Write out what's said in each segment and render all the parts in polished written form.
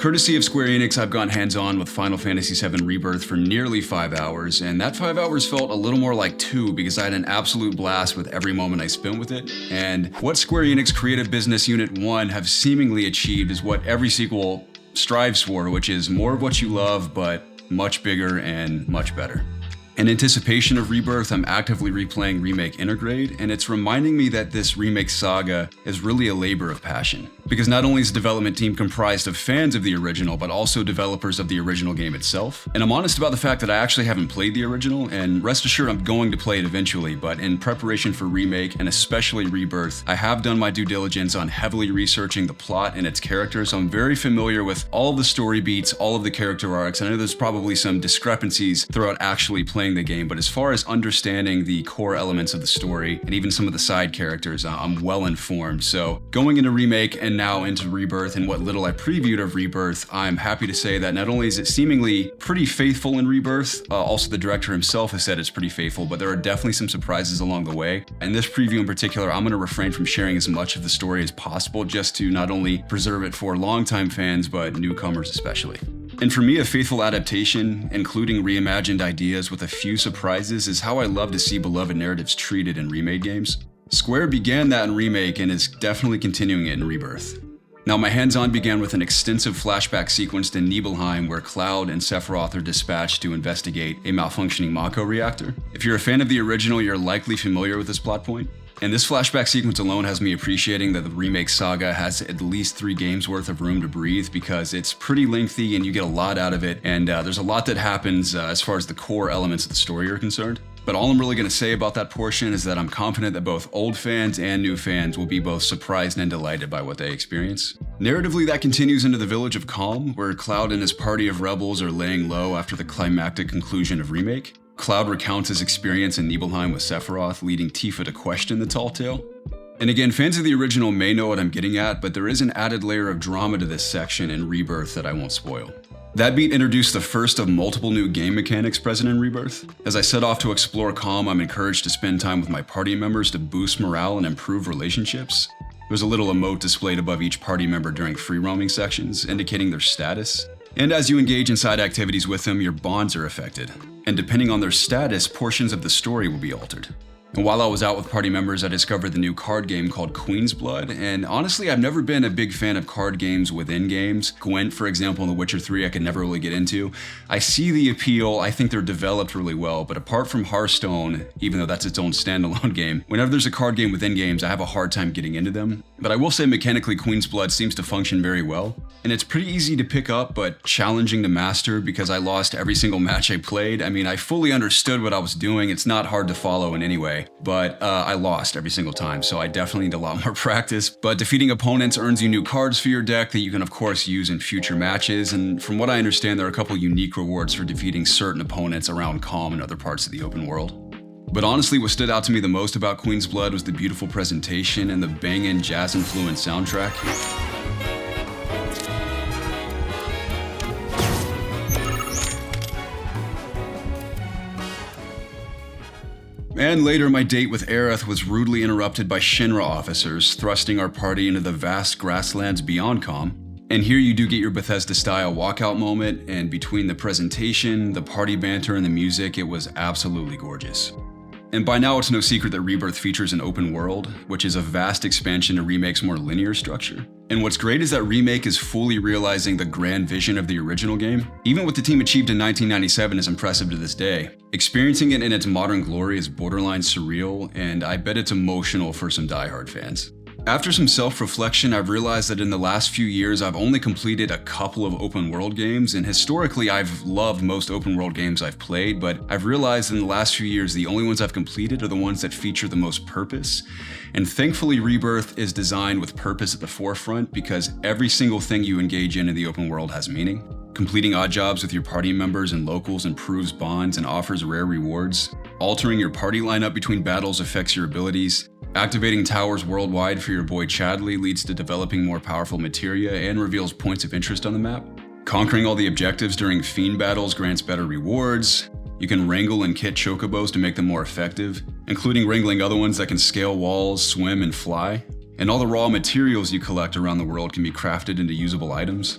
Courtesy of Square Enix, I've gone hands-on with Final Fantasy VII Rebirth for nearly 5 hours, and that 5 hours felt a little more like 2 because I had an absolute blast with every moment I spent with it. And what Square Enix Creative Business Unit 1 have seemingly achieved is what every sequel strives for, which is more of what you love, but much bigger and much better. In anticipation of Rebirth, I'm actively replaying Remake Intergrade, and it's reminding me that this remake saga is really a labor of passion. Because not only is the development team comprised of fans of the original, but also developers of the original game itself. And I'm honest about the fact that I actually haven't played the original, and rest assured I'm going to play it eventually, but in preparation for Remake, and especially Rebirth, I have done my due diligence on heavily researching the plot and its characters, so I'm very familiar with all of the story beats, all of the character arcs. I know there's probably some discrepancies throughout actually playing the game, but as far as understanding the core elements of the story, and even some of the side characters, I'm well informed. So going into Remake and now into Rebirth, and what little I previewed of Rebirth, I'm happy to say that not only is it seemingly pretty faithful in Rebirth, also the director himself has said it's pretty faithful, but there are definitely some surprises along the way. In this preview in particular, I'm going to refrain from sharing as much of the story as possible, just to not only preserve it for longtime fans, but newcomers especially. And for me, a faithful adaptation, including reimagined ideas with a few surprises, is how I love to see beloved narratives treated in remade games. Square began that in Remake and is definitely continuing it in Rebirth. Now, my hands-on began with an extensive flashback sequence to Nibelheim where Cloud and Sephiroth are dispatched to investigate a malfunctioning Mako reactor. If you're a fan of the original, you're likely familiar with this plot point. And this flashback sequence alone has me appreciating that the remake saga has at least 3 games worth of room to breathe, because it's pretty lengthy and you get a lot out of it, and there's a lot that happens as far as the core elements of the story are concerned. But all I'm really going to say about that portion is that I'm confident that both old fans and new fans will be both surprised and delighted by what they experience. Narratively, that continues into the village of Kalm, where Cloud and his party of rebels are laying low after the climactic conclusion of Remake. Cloud recounts his experience in Nibelheim with Sephiroth, leading Tifa to question the tall tale. And again, fans of the original may know what I'm getting at, but there is an added layer of drama to this section in Rebirth that I won't spoil. That beat introduced the first of multiple new game mechanics present in Rebirth. As I set off to explore Kalm, I'm encouraged to spend time with my party members to boost morale and improve relationships. There's a little emote displayed above each party member during free roaming sections, indicating their status. And as you engage in side activities with them, your bonds are affected. And depending on their status, portions of the story will be altered. And while I was out with party members, I discovered the new card game called Queen's Blood, and honestly, I've never been a big fan of card games within games. Gwent, for example, in The Witcher 3, I could never really get into. I see the appeal, I think they're developed really well, but apart from Hearthstone, even though that's its own standalone game, whenever there's a card game within games, I have a hard time getting into them. But I will say mechanically, Queen's Blood seems to function very well, and it's pretty easy to pick up, but challenging to master because I lost every single match I played. I mean, I fully understood what I was doing, it's not hard to follow in any way. But I lost every single time, so I definitely need a lot more practice. But defeating opponents earns you new cards for your deck that you can of course use in future matches, and from what I understand, there are a couple unique rewards for defeating certain opponents around Kalm and other parts of the open world. But honestly, what stood out to me the most about Queen's Blood was the beautiful presentation and the bangin' jazz-influenced soundtrack. And later, my date with Aerith was rudely interrupted by Shinra officers, thrusting our party into the vast grasslands beyond Kalm. And here you do get your Bethesda-style walkout moment, and between the presentation, the party banter, and the music, it was absolutely gorgeous. And by now, it's no secret that Rebirth features an open world, which is a vast expansion to Remake's more linear structure. And what's great is that Remake is fully realizing the grand vision of the original game. Even what the team achieved in 1997 is impressive to this day. Experiencing it in its modern glory is borderline surreal, and I bet it's emotional for some diehard fans. After some self-reflection, I've realized that in the last few years, I've only completed a couple of open world games, and historically, I've loved most open world games I've played, but I've realized in the last few years, the only ones I've completed are the ones that feature the most purpose. And thankfully, Rebirth is designed with purpose at the forefront, because every single thing you engage in the open world has meaning. Completing odd jobs with your party members and locals improves bonds and offers rare rewards. Altering your party lineup between battles affects your abilities. Activating towers worldwide for your boy Chadley leads to developing more powerful materia and reveals points of interest on the map. Conquering all the objectives during fiend battles grants better rewards. You can wrangle and kit chocobos to make them more effective, including wrangling other ones that can scale walls, swim, and fly. And all the raw materials you collect around the world can be crafted into usable items.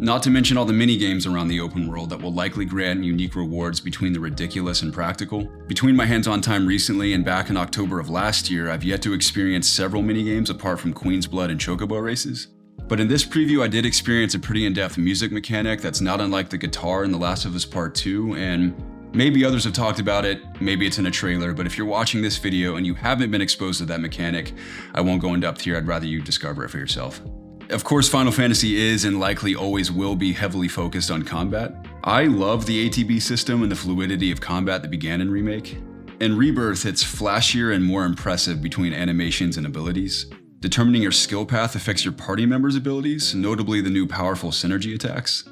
Not to mention all the mini-games around the open world that will likely grant unique rewards between the ridiculous and practical. Between my hands-on time recently and back in October of last year, I've yet to experience several mini-games apart from Queen's Blood and Chocobo races. But in this preview, I did experience a pretty in-depth music mechanic that's not unlike the guitar in The Last of Us Part 2, and maybe others have talked about it, maybe it's in a trailer, but if you're watching this video and you haven't been exposed to that mechanic, I won't go in depth here, I'd rather you discover it for yourself. Of course, Final Fantasy is and likely always will be heavily focused on combat. I love the ATB system and the fluidity of combat that began in Remake. In Rebirth, it's flashier and more impressive between animations and abilities. Determining your skill path affects your party members' abilities, notably the new powerful synergy attacks.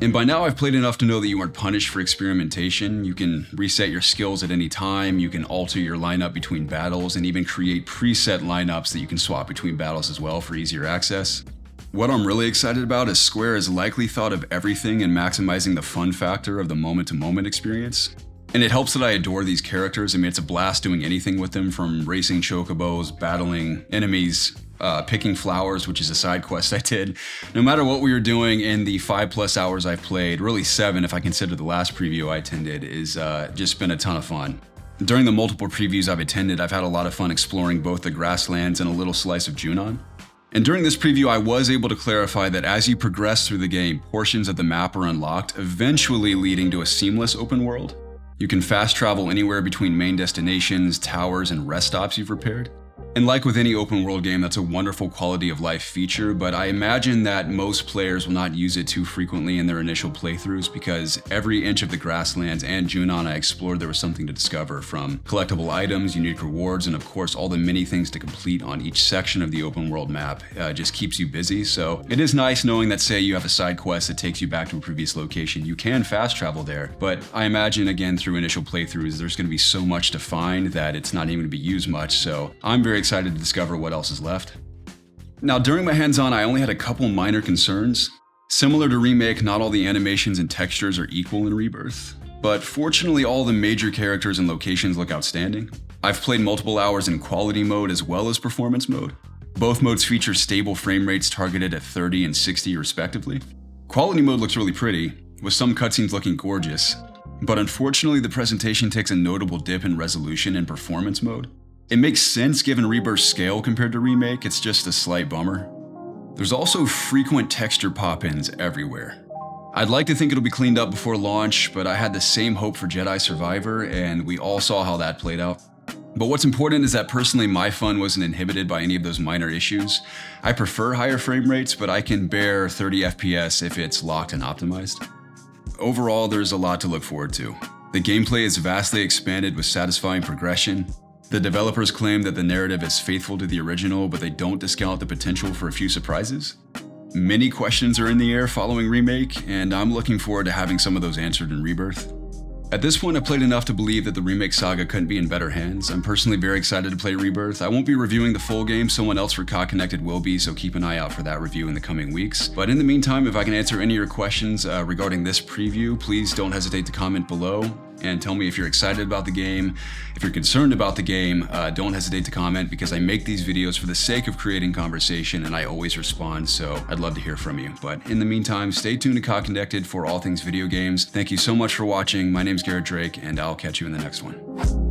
And by now I've played enough to know that you aren't punished for experimentation. You can reset your skills at any time, you can alter your lineup between battles, and even create preset lineups that you can swap between battles as well for easier access. What I'm really excited about is Square has likely thought of everything in maximizing the fun factor of the moment-to-moment experience. And it helps that I adore these characters. I mean, it's a blast doing anything with them, from racing chocobos, battling enemies, picking flowers, which is a side quest I did. No matter what we were doing in the 5+ hours I've played, really 7 if I consider the last preview I attended, is just been a ton of fun. During the multiple previews I've attended, I've had a lot of fun exploring both the grasslands and a little slice of Junon. And during this preview, I was able to clarify that as you progress through the game, portions of the map are unlocked, eventually leading to a seamless open world. You can fast travel anywhere between main destinations, towers, and rest stops you've repaired. And like with any open world game, that's a wonderful quality of life feature, but I imagine that most players will not use it too frequently in their initial playthroughs, because every inch of the grasslands and Junon I explored, there was something to discover, from collectible items, unique rewards, and of course all the many things to complete on each section of the open world map. Just keeps you busy, so it is nice knowing that, say you have a side quest that takes you back to a previous location, you can fast travel there, but I imagine again through initial playthroughs there's going to be so much to find that it's not even going to be used much, so I'm very excited to discover what else is left. Now, during my hands-on, I only had a couple minor concerns. Similar to Remake, not all the animations and textures are equal in Rebirth, but fortunately all the major characters and locations look outstanding. I've played multiple hours in quality mode as well as performance mode. Both modes feature stable frame rates targeted at 30 and 60 respectively. Quality mode looks really pretty, with some cutscenes looking gorgeous, but unfortunately the presentation takes a notable dip in resolution in performance mode. It makes sense given Rebirth's scale compared to Remake, it's just a slight bummer. There's also frequent texture pop-ins everywhere. I'd like to think it'll be cleaned up before launch, but I had the same hope for Jedi Survivor, and we all saw how that played out. But what's important is that personally my fun wasn't inhibited by any of those minor issues. I prefer higher frame rates, but I can bear 30 FPS if it's locked and optimized. Overall, there's a lot to look forward to. The gameplay is vastly expanded with satisfying progression. The developers claim that the narrative is faithful to the original, but they don't discount the potential for a few surprises. Many questions are in the air following Remake, and I'm looking forward to having some of those answered in Rebirth. At this point, I've played enough to believe that the Remake saga couldn't be in better hands. I'm personally very excited to play Rebirth. I won't be reviewing the full game, someone else for COD Connected will be, so keep an eye out for that review in the coming weeks. But in the meantime, if I can answer any of your questions regarding this preview, please don't hesitate to comment below and tell me if you're excited about the game. If you're concerned about the game, don't hesitate to comment, because I make these videos for the sake of creating conversation and I always respond, so I'd love to hear from you. But in the meantime, stay tuned to COD Connected for all things video games. Thank you so much for watching. My name's Garrett Drake, and I'll catch you in the next one.